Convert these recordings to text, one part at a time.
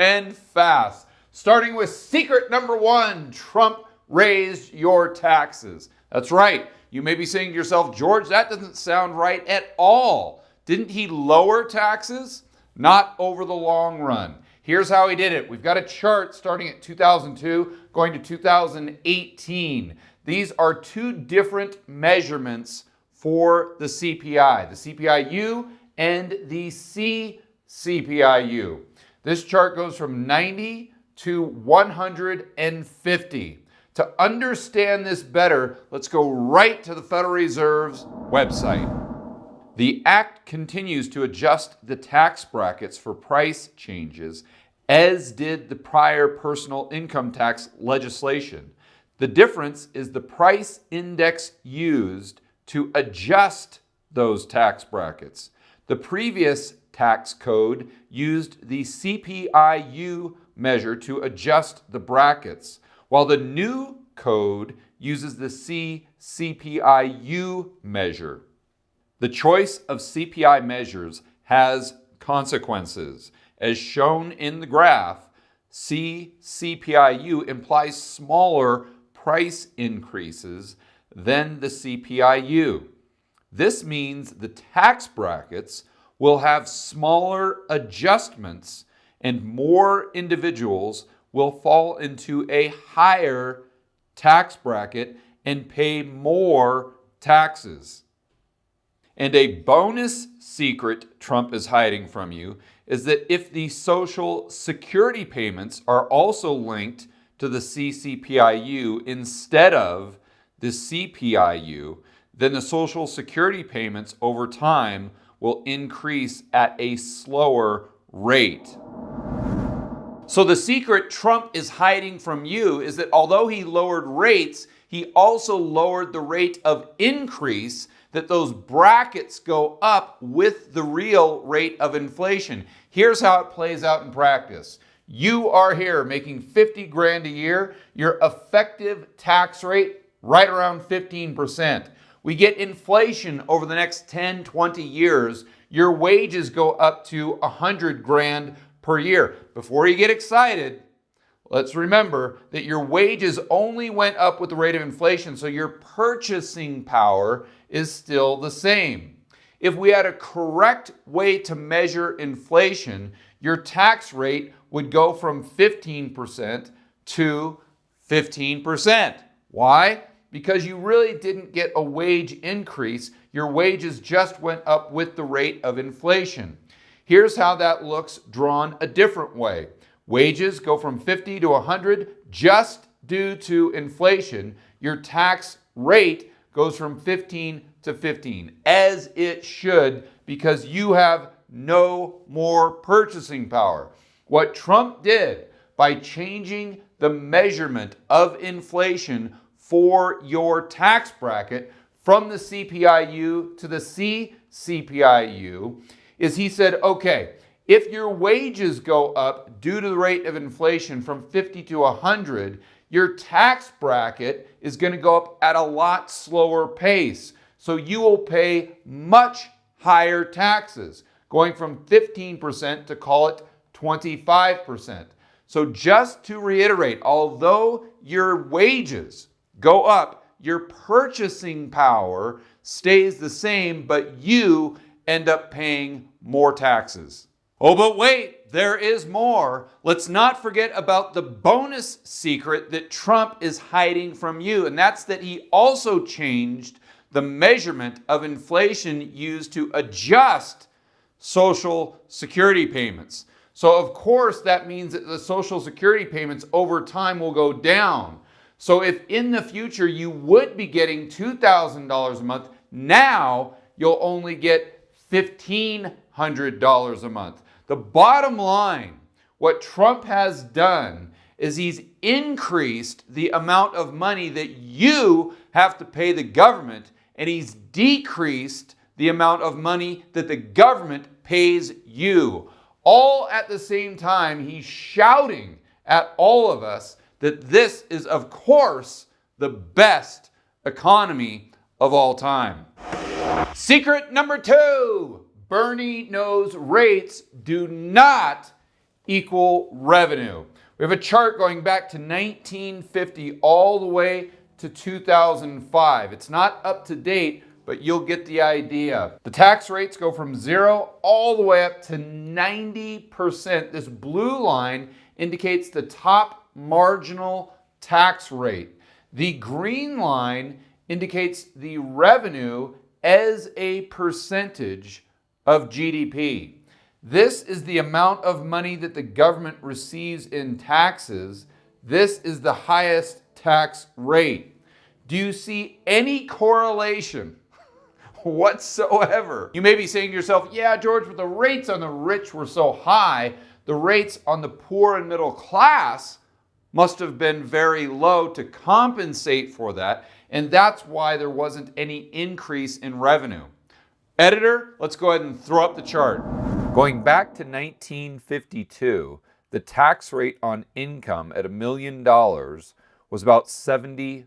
and fast. Starting with secret number 1, Trump raised your taxes. That's right. You may be saying to yourself, George, that doesn't sound right at all. Didn't he lower taxes? Not over the long run. Here's how he did it. We've got a chart starting at 2002, going to 2018. These are two different measurements for the CPI, the CPI-U and the CPI-U. This chart goes from 90 to 150. To understand this better, let's go right to the Federal Reserve's website. The Act continues to adjust the tax brackets for price changes, as did the prior personal income tax legislation. The difference is the price index used to adjust those tax brackets. The previous tax code used the CPI-U measure to adjust the brackets, while the new code uses the CPI-U measure. The choice of CPI measures has consequences. As shown in the graph, CPI-U implies smaller price increases than the CPI-U. This means the tax brackets will have smaller adjustments and more individuals will fall into a higher tax bracket and pay more taxes. And a bonus secret Trump is hiding from you is that if the Social Security payments are also linked to the CPI-U instead of the CPI-U, then the Social Security payments over time will increase at a slower rate. So the secret Trump is hiding from you is that although he lowered rates, he also lowered the rate of increase, that those brackets go up with the real rate of inflation. Here's how it plays out in practice. You are here making 50 grand a year, your effective tax rate right around 15%. We get inflation over the next 10, 20 years, your wages go up to 100 grand per year. Before you get excited, let's remember that your wages only went up with the rate of inflation, so your purchasing power is still the same. If we had a correct way to measure inflation, your tax rate would go from 15% to 15%. Why? Because you really didn't get a wage increase. Your wages just went up with the rate of inflation. Here's how that looks drawn a different way. Wages go from 50 to 100 just due to inflation. Your tax rate goes from 15 to 15, as it should, because you have no more purchasing power. What Trump did by changing the measurement of inflation for your tax bracket from the CPI-U to the CPI-U is he said, okay, if your wages go up due to the rate of inflation from 50 to 100, your tax bracket is going to go up at a lot slower pace. So you will pay much higher taxes, going from 15% to call it 25%. So just to reiterate, although your wages go up, your purchasing power stays the same, but you end up paying more taxes. Oh, but wait, there is more. Let's not forget about the bonus secret that Trump is hiding from you, and that's that he also changed the measurement of inflation used to adjust Social Security payments. So of course that means that the Social Security payments over time will go down. So if in the future you would be getting $2,000 a month, now you'll only get $1,500 a month. The bottom line, what Trump has done is he's increased the amount of money that you have to pay the government, and he's decreased the amount of money that the government pays you. All at the same time, he's shouting at all of us that this is, of course, the best economy of all time. Secret number 2. Bernie knows rates do not equal revenue. We have a chart going back to 1950 all the way to 2005. It's not up to date, but you'll get the idea. The tax rates go from 0 all the way up to 90%. This blue line indicates the top marginal tax rate. The green line indicates the revenue as a percentage of GDP. This is the amount of money that the government receives in taxes. This is the highest tax rate. Do you see any correlation whatsoever? You may be saying to yourself, yeah, George, but the rates on the rich were so high, the rates on the poor and middle class must have been very low to compensate for that, and that's why there wasn't any increase in revenue. Editor, let's go ahead and throw up the chart. Going back to 1952, the tax rate on income at $1 million was about 75%.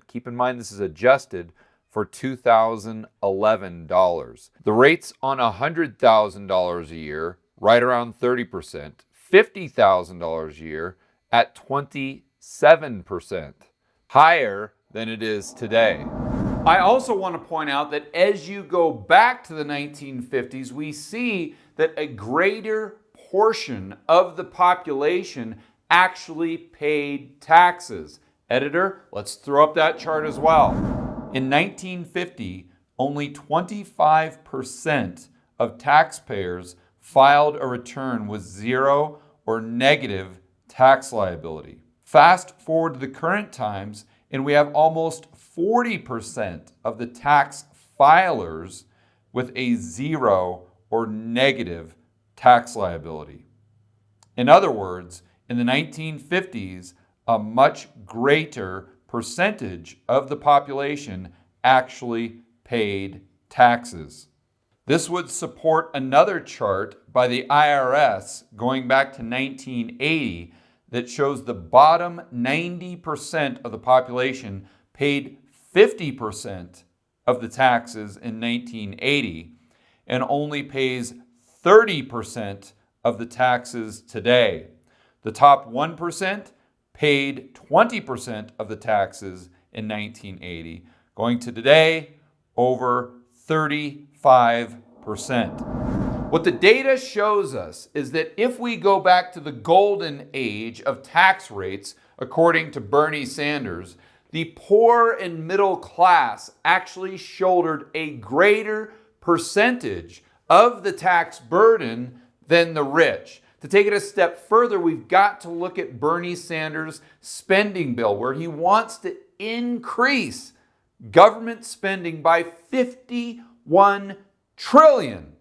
Keep in mind this is adjusted for 2011 dollars. The rates on $100,000 a year, right around 30%. $50,000 a year at 27%. Higher than it is today. I also want to point out that as you go back to the 1950s, we see that a greater portion of the population actually paid taxes. Editor, let's throw up that chart as well. In 1950, only 25% of taxpayers filed a return with 0 or negative tax liability. Fast forward to the current times, and we have almost 40% of the tax filers with a 0 or negative tax liability. In other words, in the 1950s, a much greater percentage of the population actually paid taxes. This would support another chart by the IRS going back to 1980 that shows the bottom 90% of the population paid 50% of the taxes in 1980 and only pays 30% of the taxes today. The top 1% paid 20% of the taxes in 1980, going to today over 35%. What the data shows us is that if we go back to the golden age of tax rates, according to Bernie Sanders, the poor and middle class actually shouldered a greater percentage of the tax burden than the rich. To take it a step further, we've got to look at Bernie Sanders' spending bill, where he wants to increase government spending by $51 trillion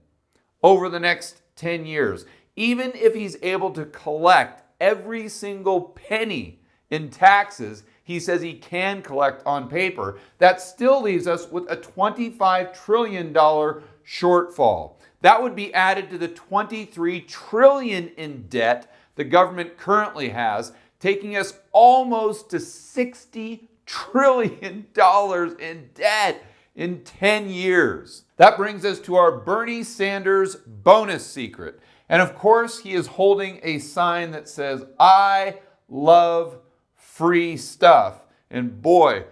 over the next 10 years. Even if he's able to collect every single penny in taxes he says he can collect on paper, that still leaves us with a $25 trillion shortfall. That would be added to the $23 trillion in debt the government currently has, taking us almost to $60 trillion in debt in 10 years. That brings us to our Bernie Sanders bonus secret. And of course, he is holding a sign that says, "I love free stuff." And boy,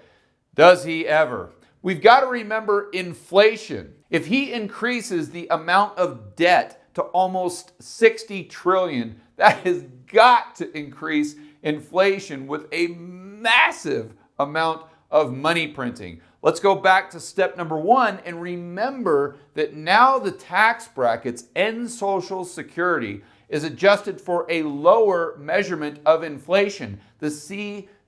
does he ever. We've got to remember inflation. If he increases the amount of debt to almost $60 trillion, that has got to increase inflation with a massive amount of money printing. Let's go back to step number 1 and remember that now the tax brackets and Social Security is adjusted for a lower measurement of inflation, the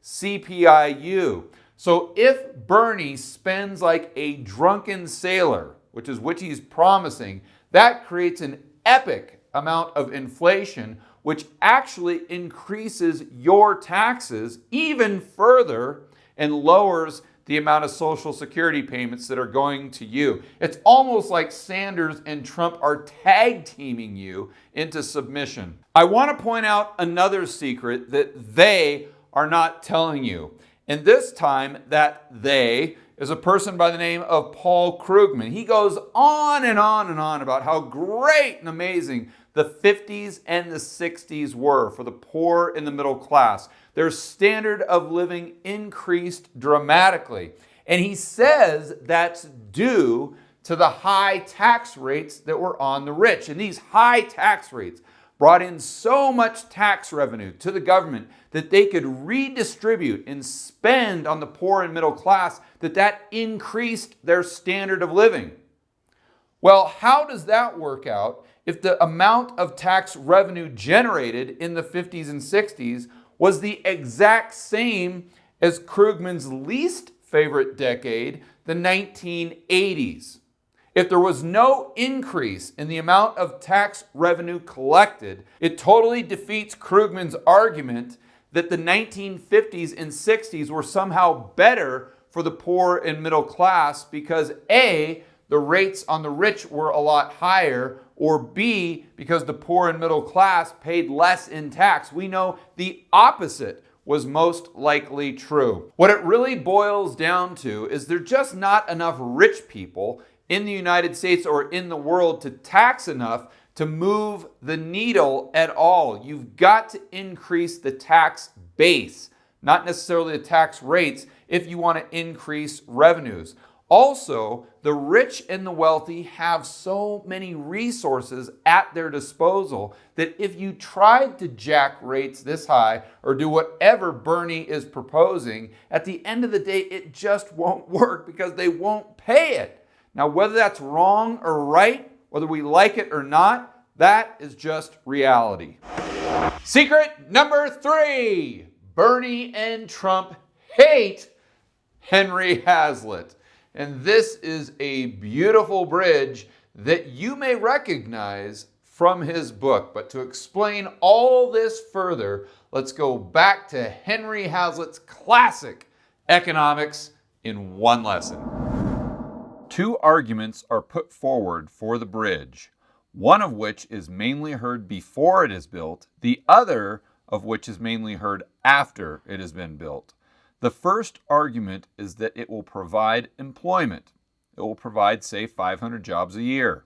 CPIU. So if Bernie spends like a drunken sailor, which is what he's promising, that creates an epic amount of inflation, which actually increases your taxes even further and lowers the amount of Social Security payments that are going to you. It's almost like Sanders and Trump are tag teaming you into submission. I want to point out another secret that they are not telling you. And this time, that they is a person by the name of Paul Krugman. He goes on and on and on about how great and amazing the 50s and the 60s were for the poor and the middle class. Their standard of living increased dramatically. And he says that's due to the high tax rates that were on the rich. And these high tax rates brought in so much tax revenue to the government that they could redistribute and spend on the poor and middle class, that increased their standard of living. Well, how does that work out if the amount of tax revenue generated in the 50s and 60s was the exact same as Krugman's least favorite decade, the 1980s? If there was no increase in the amount of tax revenue collected, it totally defeats Krugman's argument that the 1950s and 60s were somehow better for the poor and middle class because A, the rates on the rich were a lot higher, or B, because the poor and middle class paid less in tax. We know the opposite was most likely true. What it really boils down to is there's just not enough rich people in the United States or in the world to tax enough to move the needle at all. You've got to increase the tax base, not necessarily the tax rates, if you want to increase revenues. Also, the rich and the wealthy have so many resources at their disposal that if you tried to jack rates this high or do whatever Bernie is proposing, at the end of the day, it just won't work because they won't pay it. Now, whether that's wrong or right, whether we like it or not, that is just reality. Secret number 3, Bernie and Trump hate Henry Hazlitt. And this is a beautiful bridge that you may recognize from his book. But to explain all this further, let's go back to Henry Hazlitt's classic Economics in One Lesson. 2 arguments are put forward for the bridge, one of which is mainly heard before it is built, the other of which is mainly heard after it has been built. The first argument is that it will provide employment. It will provide, say, 500 jobs a year.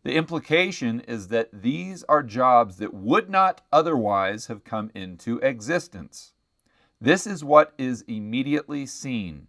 The implication is that these are jobs that would not otherwise have come into existence. This is what is immediately seen.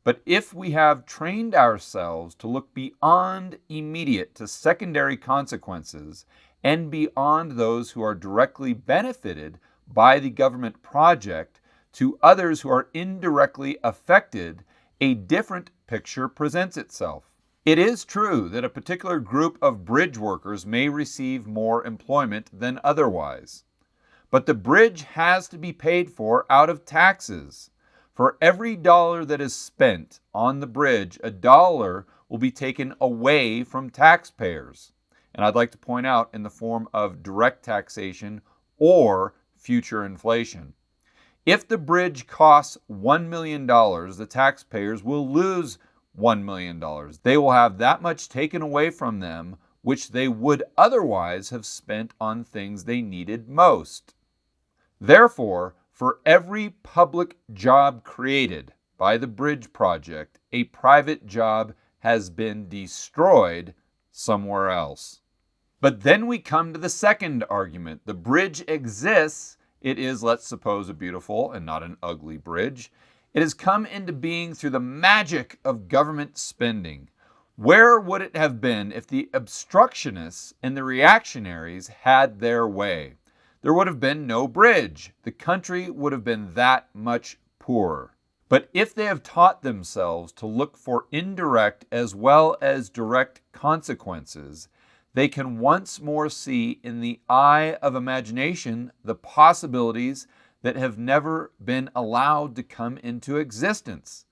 But if we have trained ourselves to look beyond immediate to secondary consequences and beyond those who are directly benefited by the government project to others who are indirectly affected, a different picture presents itself. It is true that a particular group of bridge workers may receive more employment than otherwise. But the bridge has to be paid for out of taxes. For every dollar that is spent on the bridge, a dollar will be taken away from taxpayers. And I'd like to point out in the form of direct taxation or future inflation. If the bridge costs $1 million, the taxpayers will lose $1 million. They will have that much taken away from them, which they would otherwise have spent on things they needed most. Therefore, for every public job created by the bridge project, a private job has been destroyed somewhere else. But then we come to the second argument. The bridge exists. It is, let's suppose, a beautiful and not an ugly bridge. It has come into being through the magic of government spending. Where would it have been if the obstructionists and the reactionaries had their way? There would have been no bridge. The country would have been that much poorer. But if they have taught themselves to look for indirect as well as direct consequences, they can once more see in the eye of imagination the possibilities that have never been allowed to come into existence.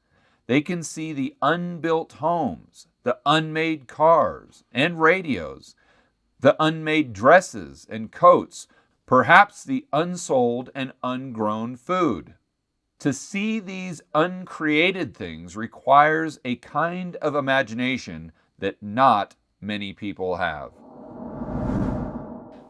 They can see the unbuilt homes, the unmade cars and radios, the unmade dresses and coats, perhaps the unsold and ungrown food. To see these uncreated things requires a kind of imagination that not many people have.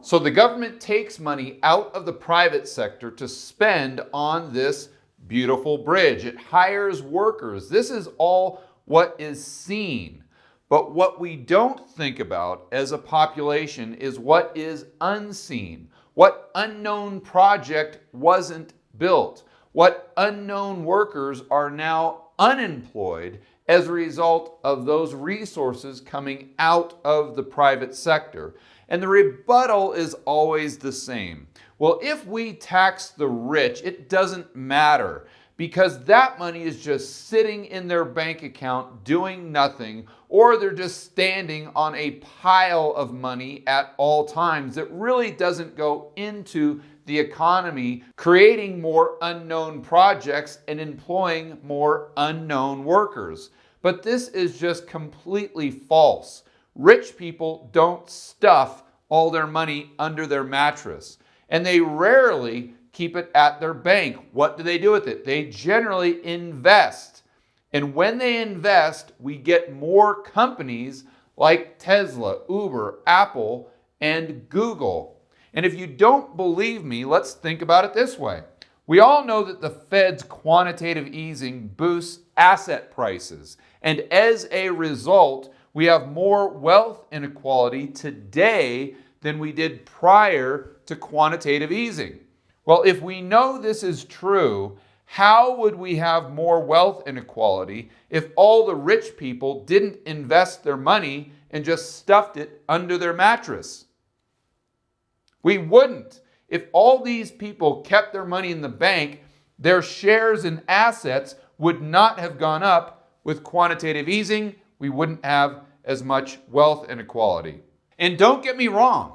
So the government takes money out of the private sector to spend on this beautiful bridge. It hires workers. This is all what is seen. But what we don't think about as a population is what is unseen. What unknown project wasn't built? What unknown workers are now unemployed as a result of those resources coming out of the private sector? And the rebuttal is always the same. Well, if we tax the rich, it doesn't matter because that money is just sitting in their bank account doing nothing, or they're just standing on a pile of money at all times that really doesn't go into the economy, creating more unknown projects and employing more unknown workers. But this is just completely false. Rich people don't stuff all their money under their mattress, and they rarely keep it at their bank. What do they do with it? They generally invest. And when they invest, we get more companies like Tesla, Uber, Apple, and Google. And if you don't believe me, let's think about it this way. We all know that the Fed's quantitative easing boosts asset prices. And as a result, we have more wealth inequality today than we did prior to quantitative easing. Well, if we know this is true, how would we have more wealth inequality if all the rich people didn't invest their money and just stuffed it under their mattress? We wouldn't. If all these people kept their money in the bank, their shares and assets would not have gone up. With quantitative easing, we wouldn't have as much wealth inequality. And don't get me wrong.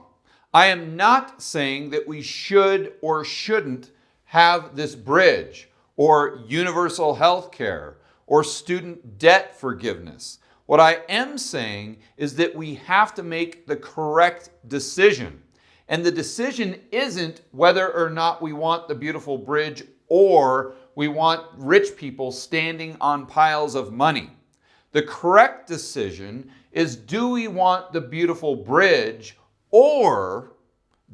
I am not saying that we should or shouldn't have this bridge or universal health care or student debt forgiveness. What I am saying is that we have to make the correct decision. And the decision isn't whether or not we want the beautiful bridge or we want rich people standing on piles of money. The correct decision is, do we want the beautiful bridge, or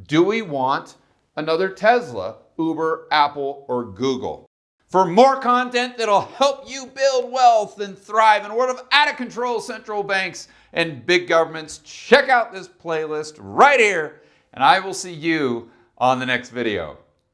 do we want another Tesla, Uber, Apple, or Google? For more content that'll help you build wealth and thrive in a world of out-of-control central banks and big governments, check out this playlist right here, and I will see you on the next video.